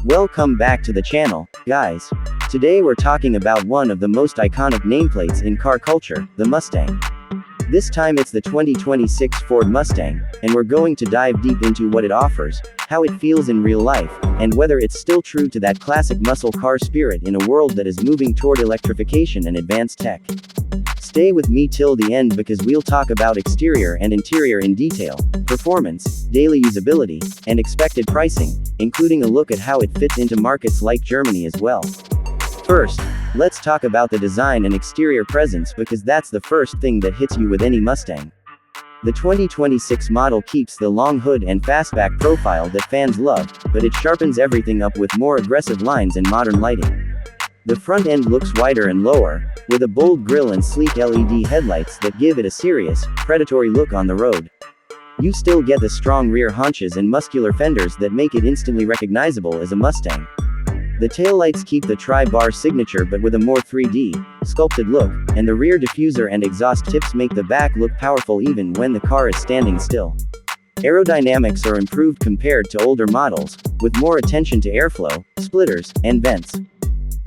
Welcome back to the channel, guys. Today we're talking about one of the most iconic nameplates in car culture, the Mustang. This time it's the 2026 Ford Mustang, and we're going to dive deep into what it offers, how it feels in real life, and whether it's still true to that classic muscle car spirit in a world that is moving toward electrification and advanced tech. Stay with me till the end because we'll talk about exterior and interior in detail, performance, daily usability, and expected pricing, including a look at how it fits into markets like Germany as well. First, let's talk about the design and exterior presence because that's the first thing that hits you with any Mustang. The 2026 model keeps the long hood and fastback profile that fans love, but it sharpens everything up with more aggressive lines and modern lighting. The front end looks wider and lower, with a bold grille and sleek LED headlights that give it a serious, predatory look on the road. You still get the strong rear haunches and muscular fenders that make it instantly recognizable as a Mustang. The taillights keep the tri-bar signature but with a more 3D, sculpted look, and the rear diffuser and exhaust tips make the back look powerful even when the car is standing still. Aerodynamics are improved compared to older models, with more attention to airflow, splitters, and vents.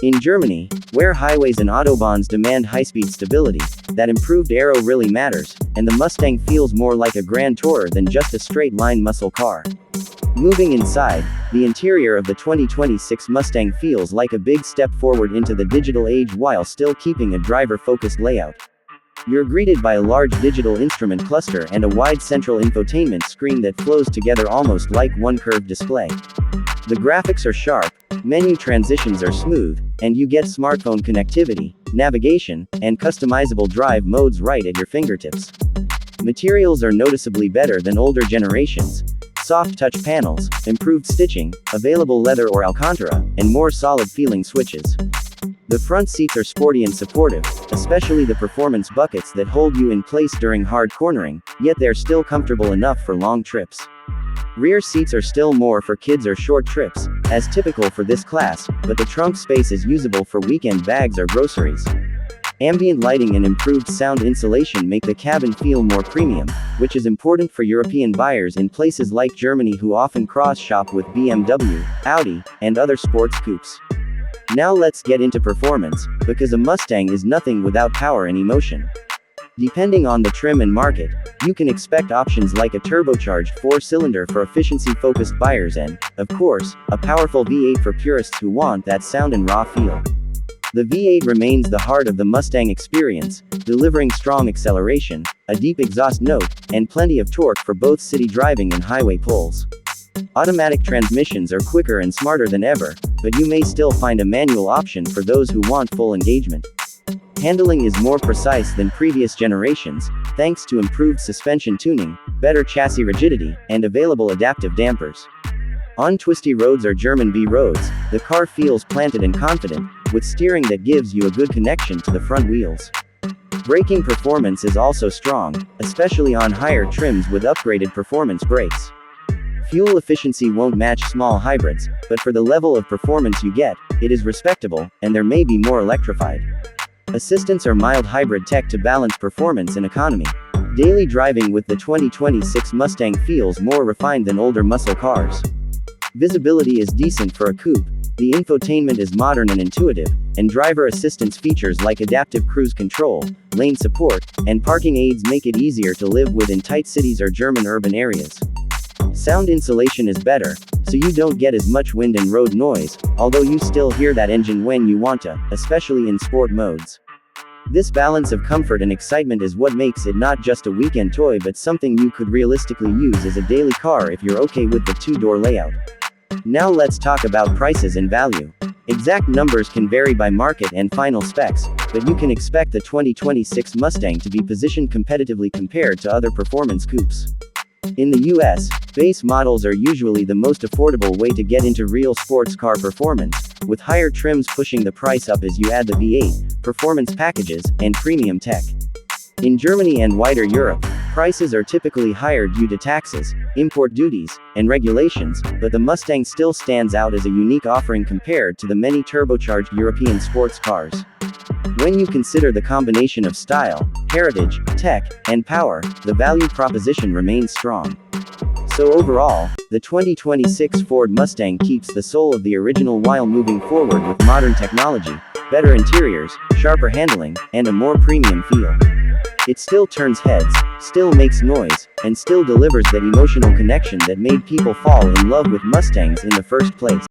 In Germany, where highways and autobahns demand high-speed stability, that improved aero really matters, and the Mustang feels more like a grand tourer than just a straight-line muscle car. Moving inside, the interior of the 2026 Mustang feels like a big step forward into the digital age while still keeping a driver-focused layout. You're greeted by a large digital instrument cluster and a wide central infotainment screen that flows together almost like one curved display. The graphics are sharp, menu transitions are smooth, and you get smartphone connectivity, navigation, and customizable drive modes right at your fingertips. Materials are noticeably better than older generations. Soft touch panels, improved stitching, available leather or Alcantara, and more solid-feeling switches. The front seats are sporty and supportive, especially the performance buckets that hold you in place during hard cornering, yet they're still comfortable enough for long trips. Rear seats are still more for kids or short trips, as typical for this class, but the trunk space is usable for weekend bags or groceries. Ambient lighting and improved sound insulation make the cabin feel more premium, which is important for European buyers in places like Germany who often cross-shop with BMW, Audi, and other sports coupes. Now let's get into performance, because a Mustang is nothing without power and emotion. Depending on the trim and market, you can expect options like a turbocharged 4-cylinder for efficiency-focused buyers and, of course, a powerful V8 for purists who want that sound and raw feel. The V8 remains the heart of the Mustang experience, delivering strong acceleration, a deep exhaust note, and plenty of torque for both city driving and highway pulls. Automatic transmissions are quicker and smarter than ever, but you may still find a manual option for those who want full engagement. Handling is more precise than previous generations, thanks to improved suspension tuning, better chassis rigidity, and available adaptive dampers. On twisty roads or German B roads, the car feels planted and confident, with steering that gives you a good connection to the front wheels. Braking performance is also strong, especially on higher trims with upgraded performance brakes. Fuel efficiency won't match small hybrids, but for the level of performance you get, it is respectable, and there may be more electrified. Assistance or mild hybrid tech to balance performance and economy. Daily driving with the 2026 Mustang feels more refined than older muscle cars. Visibility is decent for a coupe, the infotainment is modern and intuitive, and driver assistance features like adaptive cruise control, lane support, and parking aids make it easier to live with in tight cities or German urban areas. Sound insulation is better, so you don't get as much wind and road noise, although you still hear that engine when you want to, especially in sport modes. This balance of comfort and excitement is what makes it not just a weekend toy but something you could realistically use as a daily car if you're okay with the two-door layout. Now let's talk about prices and value. Exact numbers can vary by market and final specs, but you can expect the 2026 Mustang to be positioned competitively compared to other performance coupes. In the US, base models are usually the most affordable way to get into real sports car performance, with higher trims pushing the price up as you add the V8, performance packages, and premium tech. In Germany and wider Europe, prices are typically higher due to taxes, import duties, and regulations, but the Mustang still stands out as a unique offering compared to the many turbocharged European sports cars. When you consider the combination of style, heritage, tech, and power, the value proposition remains strong. So overall, the 2026 Ford Mustang keeps the soul of the original while moving forward with modern technology, better interiors, sharper handling, and a more premium feel. It still turns heads, still makes noise, and still delivers that emotional connection that made people fall in love with Mustangs in the first place.